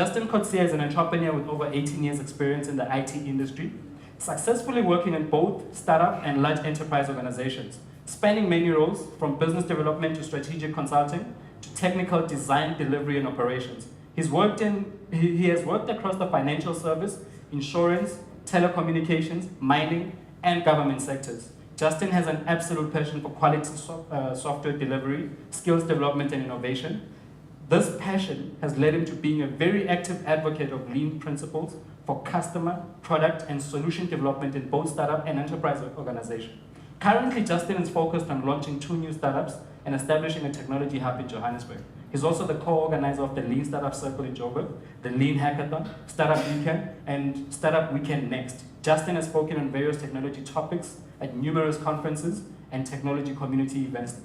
Justin Coetzee is an entrepreneur with over 18 years experience in the IT industry, successfully working in both startup and large enterprise organizations, spanning many roles from business development to strategic consulting to technical design, delivery, and operations. He has worked across the financial service, insurance, telecommunications, mining, and government sectors. Justin has an absolute passion for quality software delivery, skills development, and innovation. This passion has led him to being a very active advocate of lean principles for customer, product, and solution development in both startup and enterprise organizations. Currently, Justin is focused on launching 2 new startups and establishing a technology hub in Johannesburg. He's also the co-organizer of the Lean Startup Circle in Joburg, the Lean Hackathon, Startup Weekend, and Startup Weekend Next. Justin has spoken on various technology topics at numerous conferences and technology community events,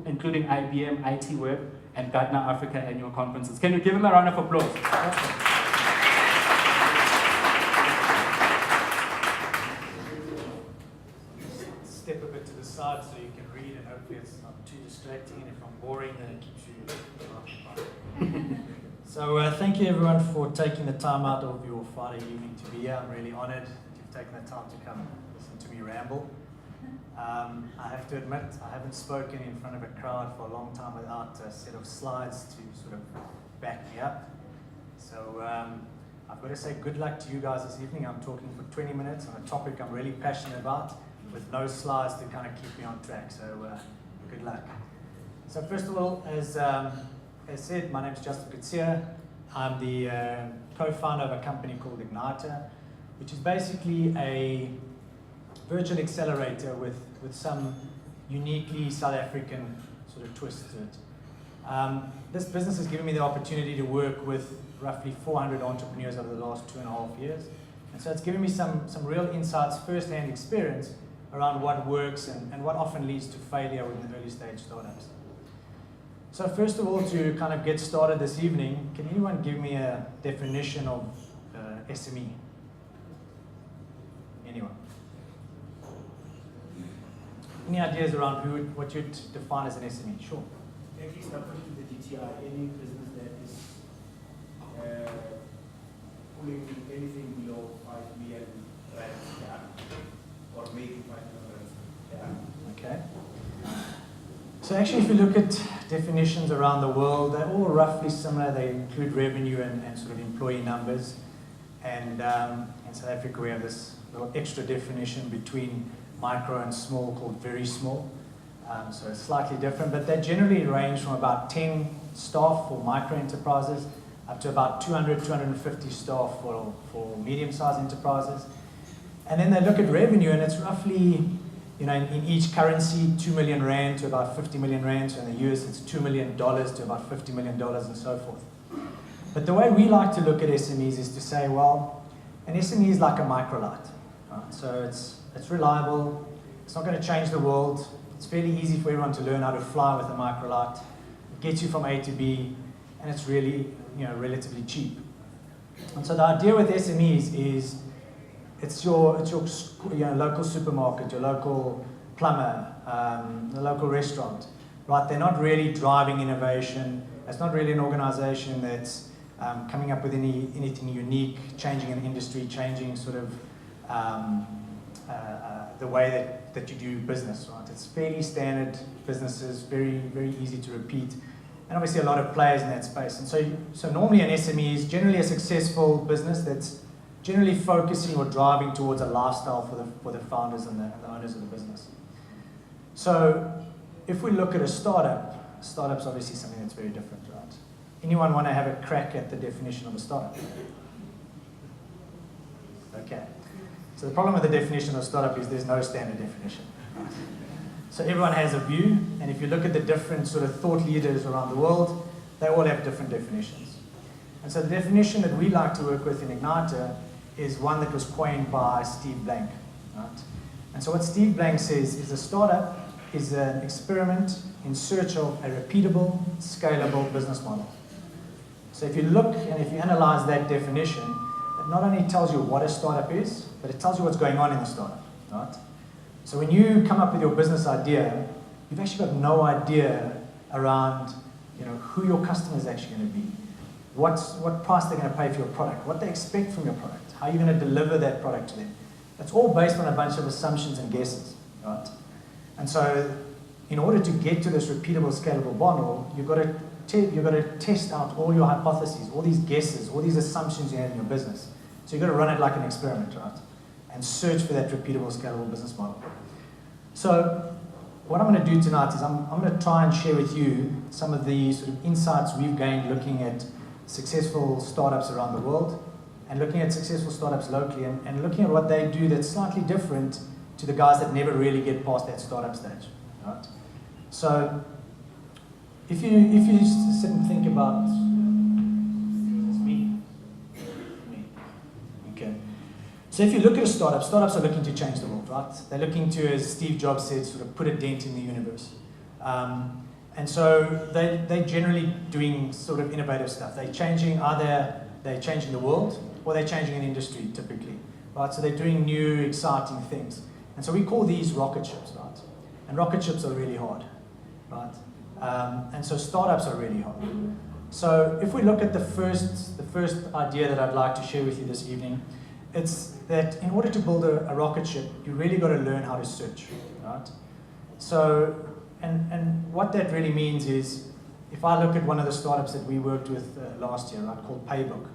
including IBM, IT Web, and Gartner Africa annual conferences. Can you give him a round of applause? Step a bit to the side so you can read, and hopefully it's not too distracting, and if I'm boring then it keeps you occupied. So thank you everyone for taking the time out of your Friday evening to be here. I'm really honoured that you've taken the time to come listen to me ramble. I have to admit I haven't spoken in front of a crowd for a long time without a set of slides to sort of back me up. So I've got to say good luck to you guys this evening. I'm talking for 20 minutes on a topic I'm really passionate about, with no slides to kind of keep me on track, so good luck. So first of all, as said, my name is Justin Coetzee. I'm the co-founder of a company called Igniter, which is basically a virtual accelerator with some uniquely South African sort of twist to it. This business has given me the opportunity to work with roughly 400 entrepreneurs over the last 2.5 years, and so it's given me some real insights, first-hand experience around what works and what often leads to failure within early stage startups. So first of all, to kind of get started this evening, can anyone give me a definition of SME? Anyone? Any ideas around what you'd define as an SME? Sure. At least according to the DTI, any business that is pulling anything below 5 million rand or making 5 million rand. Okay. So actually, if you look at definitions around the world, they're all roughly similar. They include revenue and sort of employee numbers. And in South Africa, we have this little extra definition between micro and small called very small. So it's slightly different, but they generally range from about 10 staff for micro enterprises up to about 200, 250 staff for medium-sized enterprises. And then they look at revenue, and it's roughly, you know, in each currency, 2 million rand to about 50 million rand. So in the US, it's $2 million to about $50 million and so forth. But the way we like to look at SMEs is to say, well, an SME is like a microlight. Right? So it's reliable. It's not going to change the world. It's fairly easy for everyone to learn how to fly with a microlight. It gets you from A to B, and it's really, you know, relatively cheap. And so the idea with SMEs is it's your local supermarket, your local plumber, the local restaurant, right? They're not really driving innovation. It's not really an organization that's coming up with anything unique, changing an industry, changing sort of the way that you do business, right? It's fairly standard businesses, very, very easy to repeat, and obviously a lot of players in that space. And so normally an SME is generally a successful business that's generally focusing or driving towards a lifestyle for the founders and the owners of the business. So if we look at a startup's obviously something that's very different, right? Anyone want to have a crack at the definition of a startup? Okay. So the problem with the definition of startup is there's no standard definition. So everyone has a view, and if you look at the different sort of thought leaders around the world, they all have different definitions. And so the definition that we like to work with in Igniter is one that was coined by Steve Blank. Right? And so what Steve Blank says is a startup is an experiment in search of a repeatable, scalable business model. So if you look and if you analyze that definition, it not only tells you what a startup is, but it tells you what's going on in the startup. Right? So when you come up with your business idea, you've actually got no idea around, you know, who your customer is actually going to be. what price they're going to pay for your product, what they expect from your product, how you're going to deliver that product to them. That's all based on a bunch of assumptions and guesses, right? And so in order to get to this repeatable, scalable model, you've got to test out all your hypotheses, all these guesses, all these assumptions you have in your business. So you've got to run it like an experiment, right? And search for that repeatable, scalable business model. So what I'm going to do tonight is I'm going to try and share with you some of the sort of insights we've gained looking at successful startups around the world and looking at successful startups locally and looking at what they do that's slightly different to the guys that never really get past that startup stage, right? So if you sit and think about, it's me. Okay. So if you look at a startup, startups are looking to change the world, right? They're looking to, as Steve Jobs said, sort of put a dent in the universe. And so they're generally doing sort of innovative stuff. They're changing the world or they're changing an industry typically, right? So they're doing new, exciting things. And so we call these rocket ships, right? And rocket ships are really hard, right? And so startups are really hard. So if we look at the first idea that I'd like to share with you this evening, it's that in order to build a rocket ship, you really got to learn how to search, right? So, and what that really means is, if I look at one of the startups that we worked with last year, right, called Paybook.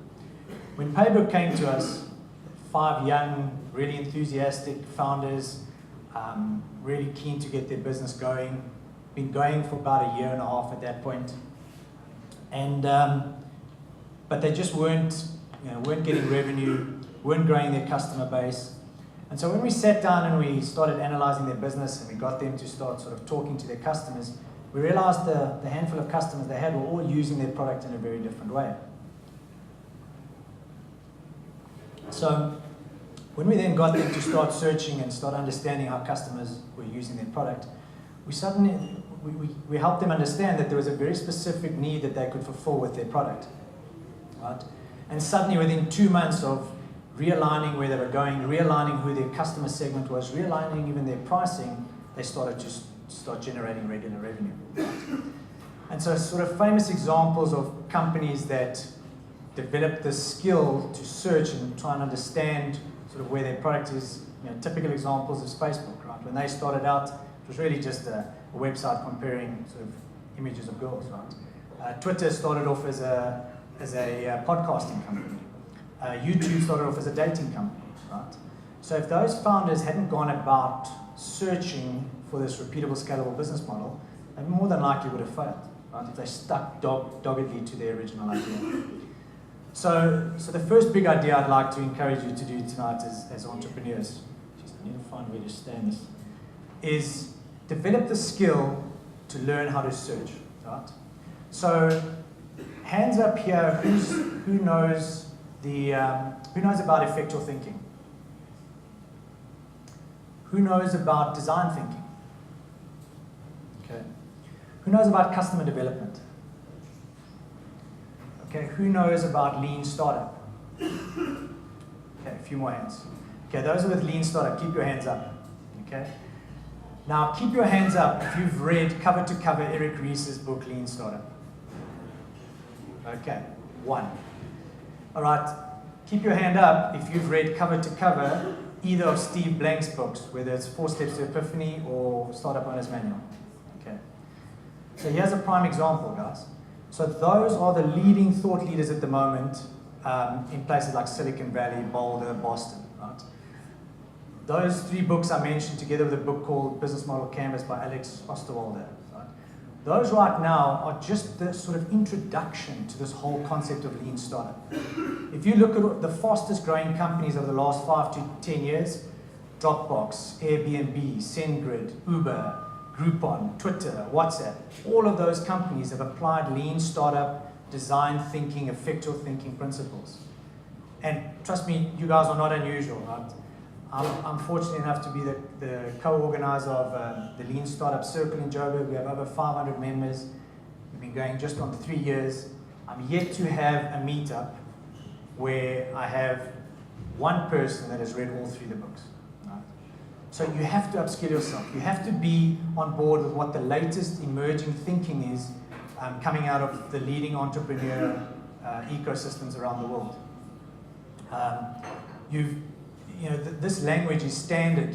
When Paybook came to us, 5 young, really enthusiastic founders, really keen to get their business going, been going for about a year and a half at that point, and but they just weren't getting revenue, weren't growing their customer base. And so when we sat down and we started analyzing their business and we got them to start sort of talking to their customers, we realized the handful of customers they had were all using their product in a very different way. So when we then got them to start searching and start understanding how customers were using their product, we helped them understand that there was a very specific need that they could fulfill with their product, right? And suddenly within 2 months of realigning where they were going, realigning who their customer segment was, realigning even their pricing, they started to start generating regular revenue. And so sort of famous examples of companies that developed the skill to search and try and understand sort of where their product is, typical examples is Facebook, right? When they started out, it was really just a website comparing sort of images of girls, right? Twitter started off as a podcasting company. YouTube started off as a dating company, right? So if those founders hadn't gone about searching for this repeatable, scalable business model, they more than likely would have failed, right? If they stuck doggedly to their original idea. So the first big idea I'd like to encourage you to do tonight as entrepreneurs, just need to find a way to stand this, is develop the skill to learn how to search, right? So hands up here, who knows about effectual thinking? Who knows about design thinking? Okay. Who knows about customer development? Okay, who knows about lean startup? Okay, a few more hands. Okay, those with lean startup, keep your hands up. Okay. Now, keep your hands up if you've read cover to cover Eric Ries's book, Lean Startup. Okay, 1. All right, keep your hand up if you've read cover to cover either of Steve Blank's books, whether it's 4 Steps to Epiphany or Startup Owner's Manual. Okay. So here's a prime example, guys. So those are the leading thought leaders at the moment in places like Silicon Valley, Boulder, Boston, right? Those 3 books I mentioned together with a book called Business Model Canvas by Alex Osterwalder, right? Those right now are just the sort of introduction to this whole concept of lean startup. If you look at the fastest growing companies over the last 5 to 10 years, Dropbox, Airbnb, SendGrid, Uber, Groupon, Twitter, WhatsApp, all of those companies have applied lean startup, design thinking, effectual thinking principles. And trust me, you guys are not unusual, right? I'm fortunate enough to be the co-organizer of the Lean Startup Circle in Joburg. We have over 500 members. We've been going just on 3 years. I'm yet to have a meetup where I have one person that has read all 3 of the books. Right? So you have to upskill yourself. You have to be on board with what the latest emerging thinking is coming out of the leading entrepreneur ecosystems around the world. This language is standard.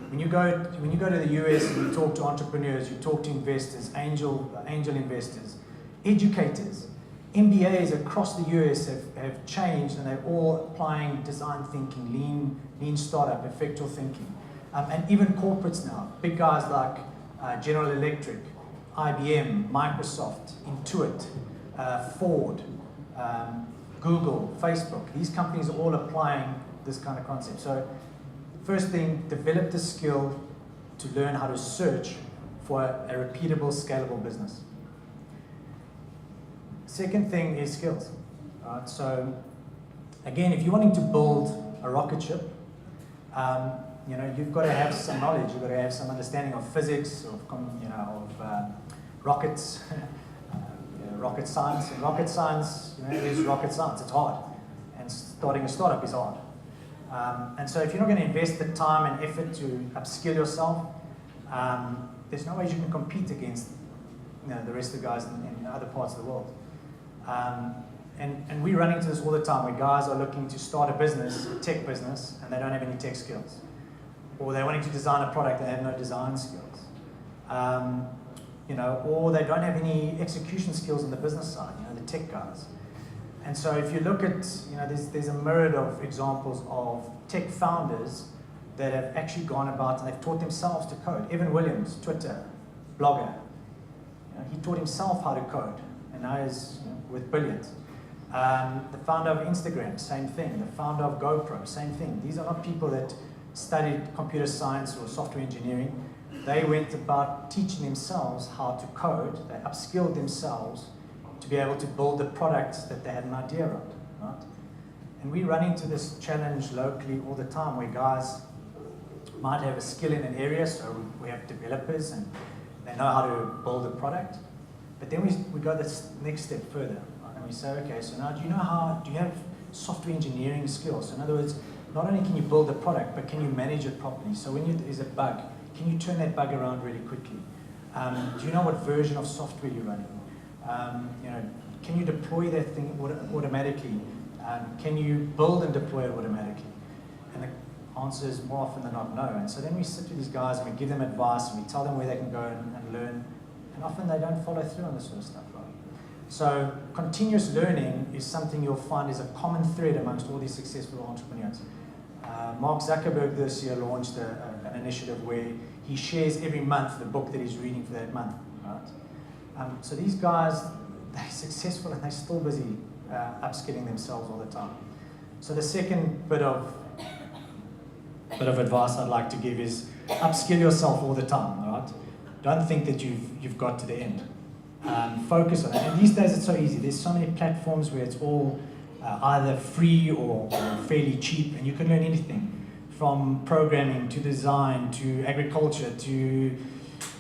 When you go to the US and you talk to entrepreneurs, you talk to investors, angel investors, educators, MBAs across the US have changed, and they're all applying design thinking, lean startup, effectual thinking. And even corporates now, big guys like General Electric, IBM, Microsoft, Intuit, Ford, Google, Facebook, these companies are all applying this kind of concept. So first thing, develop the skill to learn how to search for a repeatable, scalable business. Second thing is skills. Right? So again, if you're wanting to build a rocket ship, you've got to have some knowledge. You've got to have some understanding of physics, of rockets, rocket science. And rocket science, is rocket science. It's hard, and starting a startup is hard. And so if you're not going to invest the time and effort to upskill yourself, there's no way you can compete against the rest of the guys in other parts of the world. And we run into this all the time, where guys are looking to start a business, a tech business, and they don't have any tech skills. Or they're wanting to design a product, they have no design skills. Or they don't have any execution skills on the business side, the tech guys. And so if you look at, there's a myriad of examples of tech founders that have actually gone about and they've taught themselves to code. Evan Williams, Twitter, blogger, he taught himself how to code, and now he's with billions. The founder of Instagram, same thing. The founder of GoPro, same thing. These are not people that studied computer science or software engineering. They went about teaching themselves how to code. They upskilled themselves to be able to build the products that they had an idea of, right? And we run into this challenge locally all the time, where guys might have a skill in an area, so we have developers and they know how to build a product. But then we go this next step further, right? And we say, okay, so now do you have software engineering skills? So in other words, not only can you build a product, but can you manage it properly? So when there's a bug, can you turn that bug around really quickly? Do you know what version of software you're running? Can you deploy that thing automatically? Can you build and deploy it automatically? And the answer is more often than not no. And so then we sit with these guys and we give them advice and we tell them where they can go and learn. And often they don't follow through on this sort of stuff, right? So continuous learning is something you'll find is a common thread amongst all these successful entrepreneurs. Mark Zuckerberg this year launched an initiative where he shares every month the book that he's reading for that month, right? So these guys, they're successful and they're still busy upskilling themselves all the time. So the second bit of advice I'd like to give is upskill yourself all the time, right? Don't think that you've got to the end. Focus on it. And these days it's so easy. There's so many platforms where it's all either free or fairly cheap, and you can learn anything from programming to design to agriculture to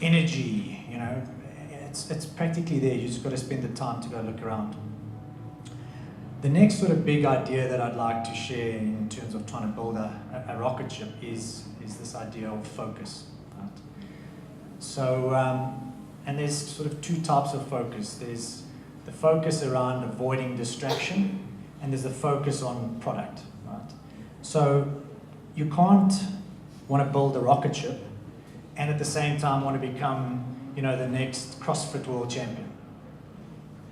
energy. It's practically there. You just got to spend the time to go look around. The next sort of big idea that I'd like to share in terms of trying to build a rocket ship is this idea of focus. Right? So, and there's sort of two types of focus. There's the focus around avoiding distraction, and there's the focus on product. Right? So you can't want to build a rocket ship and at the same time want to become, the next CrossFit world champion.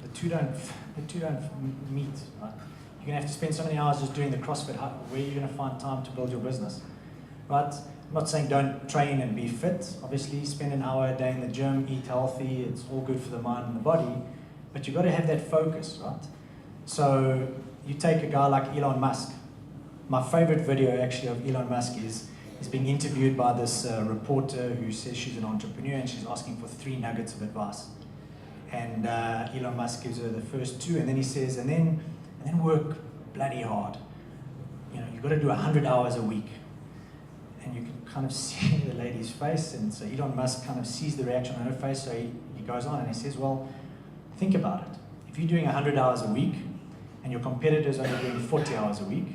The two don't meet, right? You're going to have to spend so many hours just doing the CrossFit. Where are you going to find time to build your business, right? I'm not saying don't train and be fit. Obviously, spend an hour a day in the gym, eat healthy. It's all good for the mind and the body, but you've got to have that focus, right? So you take a guy like Elon Musk. My favorite video actually of Elon Musk is being interviewed by this reporter who says she's an entrepreneur and she's asking for 3 nuggets of advice. And Elon Musk gives her the first 2, and then he says, and then work bloody hard. You've got to do 100 hours a week. And you can kind of see the lady's face, and so Elon Musk kind of sees the reaction on her face, so he goes on and he says, well, think about it. If you're doing 100 hours a week, and your competitors are only doing 40 hours a week,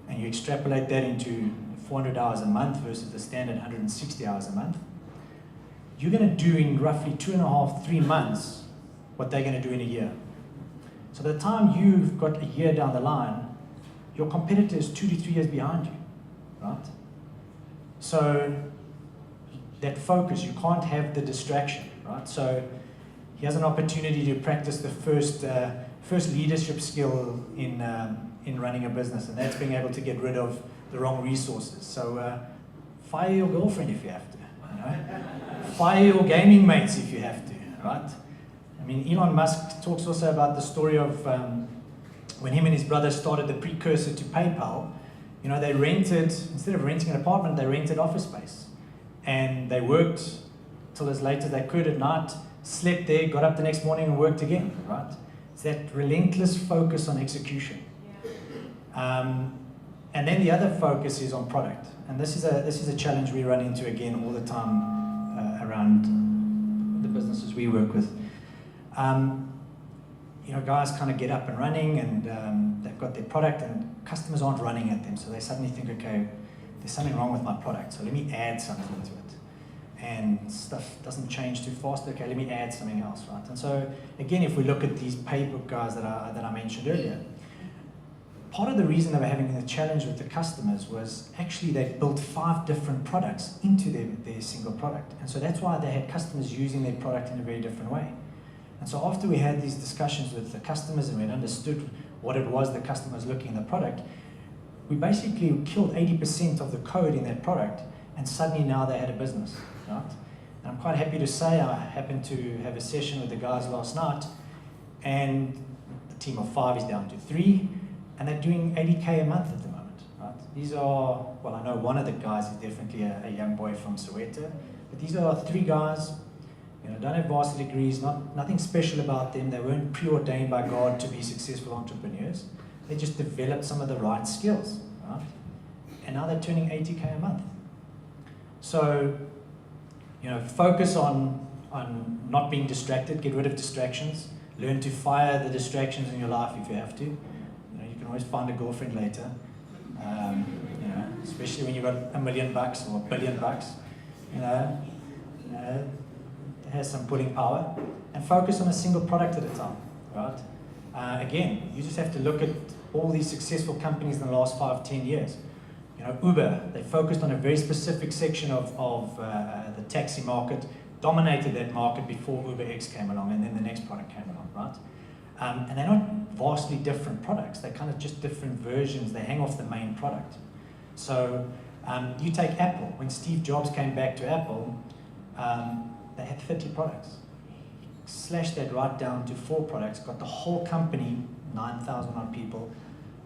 and you extrapolate that into 400 hours a month versus the standard 160 hours a month, you're going to do in roughly 2.5-3 months what they're going to do in a year. So by the time you've got a year down the line, your competitor is 2 to 3 years behind you, right? So that focus, you can't have the distraction, right? So he has an opportunity to practice the first leadership skill in running a business, and that's being able to get rid of the wrong resources. So fire your girlfriend if you have to, you know? Fire your gaming mates if you have to, right? I mean, Elon Musk talks also about the story of when him and his brother started the precursor to PayPal. You know, they rented, instead of renting an apartment, they rented office space. And they worked till as late as they could at night, slept there, got up the next morning and worked again, right? It's that relentless focus on execution. And then the other focus is on product. And this is a challenge we run into again all the time around the businesses we work with. You know, guys kind of get up and running, and they've got their product, and customers aren't running at them, so they suddenly think, okay, there's something wrong with my product, so let me add something to it. And stuff doesn't change too fast, okay, let me add something else, right? And so, again, if we look at these paybook guys that I mentioned earlier, part of the reason they were having the challenge with the customers was actually they built 5 different products into their single product. And so that's why they had customers using their product in a very different way. And so after we had these discussions with the customers and we had understood what it was the customer was looking in the product, we basically killed 80% of the code in that product, and suddenly now they had a business, right? And I'm quite happy to say I happened to have a session with the guys last night, and the team of 5 is down to 3, and they're doing 80K a month at the moment, right? These are, well, I know one of the guys is definitely a young boy from Soweto, but these are 3 guys, you know, don't have varsity degrees, nothing special about them. They weren't preordained by God to be successful entrepreneurs. They just developed some of the right skills, right? And now they're turning 80K a month. So, you know, focus on not being distracted, get rid of distractions, learn to fire the distractions in your life if you have to. You know, you can always find a girlfriend later, you know, especially when you've got $1 million or $1 billion, you know, it has some pulling power, and focus on a single product at a time, right? Again, you just have to look at all these successful companies in the last 5-10 years. You know, Uber, they focused on a very specific section of the taxi market, dominated that market before UberX came along, and then the next product came along, right? And they're not vastly different products. They're kind of just different versions. They hang off the main product. So you take Apple. When Steve Jobs came back to Apple, they had 30 products. He slashed that right down to 4 products, got the whole company, 9,000 odd people,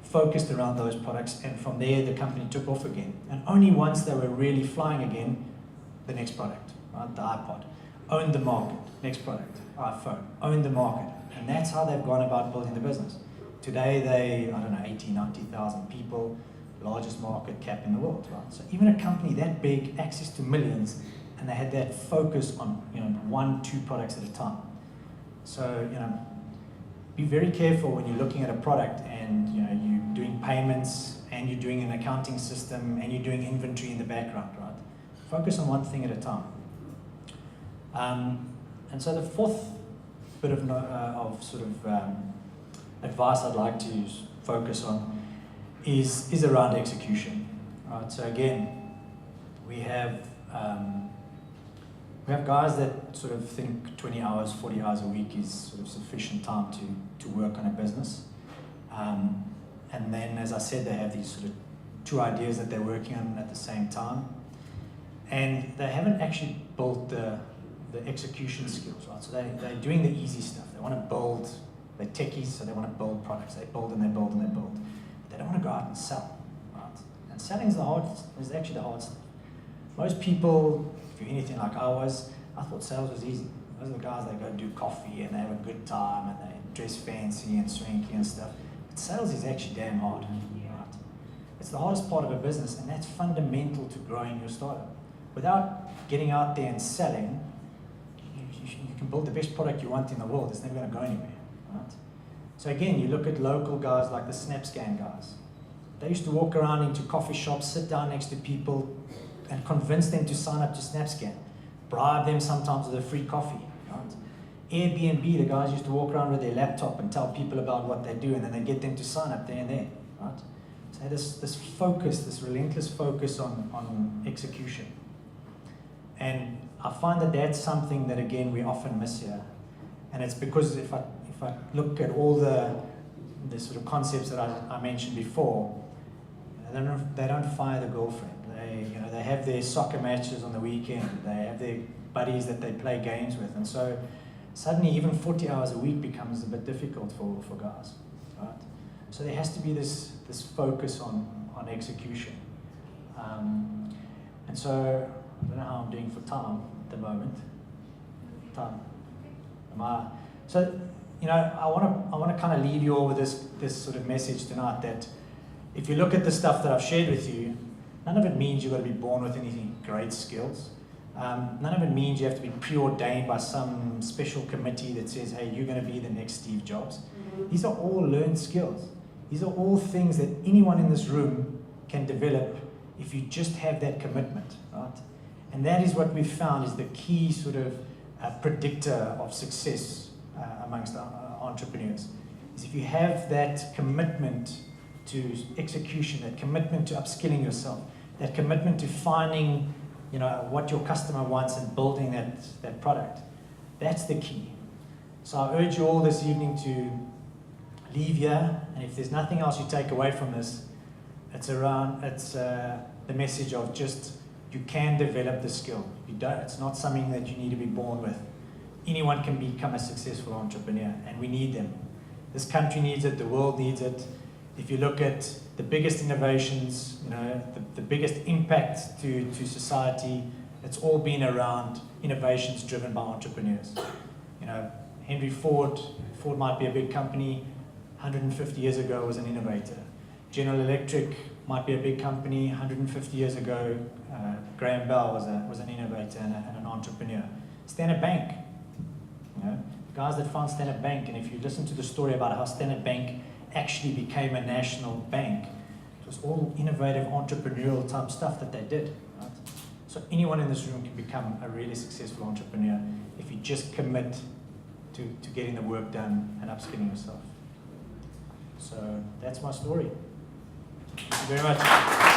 focused around those products, and from there the company took off again. And only once they were really flying again, the next product, right? The iPod, owned the market. Next product, iPhone, owned the market. And that's how they've gone about building the business. Today they, I don't know, 80, 90,000 people, largest market cap in the world, right? So even a company that big, access to millions, and they had that focus on, you know, 1-2 products at a time. So, you know, be very careful when you're looking at a product and, you know, you're doing payments and you're doing an accounting system and you're doing inventory in the background, right? Focus on one thing at a time. And so the 4th bit of sort of advice I'd like to focus on is around execution, right? So again, we have guys that sort of think 20 hours, 40 hours a week is sort of sufficient time to work on a business. And then, as I said, they have these sort of 2 ideas that they're working on at the same time. And they haven't actually built the execution skills, right? So they're doing the easy stuff. They want to build, they're techies, so they want to build products. They build and they build and they build. But they don't want to go out and sell, right? And selling is actually the hard stuff. Most people, if you're anything like I was, I thought sales was easy. Those are the guys that go do coffee and they have a good time and they dress fancy and swanky and stuff. But sales is actually damn hard, right? It's the hardest part of a business, and that's fundamental to growing your startup. Without getting out there and selling, you can build the best product you want in the world. It's never going to go anywhere, right? So again, you look at local guys like the SnapScan guys. They used to walk around into coffee shops, sit down next to people, and convince them to sign up to SnapScan. Bribe them sometimes with a free coffee, right? Airbnb, the guys used to walk around with their laptop and tell people about what they do, and then they get them to sign up there and there, right? So this focus, this relentless focus on execution. And I find that that's something that, again, we often miss here. And it's because if I look at all the sort of concepts that I mentioned before, they don't fire the girlfriend. They have their soccer matches on the weekend. They have their buddies that they play games with. And so suddenly even 40 hours a week becomes a bit difficult for guys, right? So there has to be this focus on execution. And so I don't know how I'm doing for time at the moment. Time. So, I want to kind of leave you all with this sort of message tonight, that if you look at the stuff that I've shared with you, none of it means you've got to be born with any great skills. None of it means you have to be preordained by some special committee that says, hey, you're going to be the next Steve Jobs. These are all learned skills. These are all things that anyone in this room can develop if you just have that commitment, right? And that is what we've found is the key sort of predictor of success amongst entrepreneurs. Is if you have that commitment to execution, that commitment to upskilling yourself, that commitment to finding what your customer wants and building that product. That's the key. So I urge you all this evening to leave here, and if there's nothing else you take away from this, it's the message of just you can develop the skill. It's not something that you need to be born with. Anyone can become a successful entrepreneur, and we need them. This country needs it, the world needs it. If you look at the biggest innovations, the biggest impact to society, it's all been around innovations driven by entrepreneurs. Henry Ford might be a big company, 150 years ago was an innovator. General Electric might be a big company, 150 years ago, Graham Bell was an innovator and an entrepreneur. Standard Bank, guys that found Standard Bank, and if you listen to the story about how Standard Bank actually became a national bank, it was all innovative entrepreneurial type stuff that they did, right? So anyone in this room can become a really successful entrepreneur if you just commit to getting the work done and upskilling yourself. So that's my story. Thank you very much.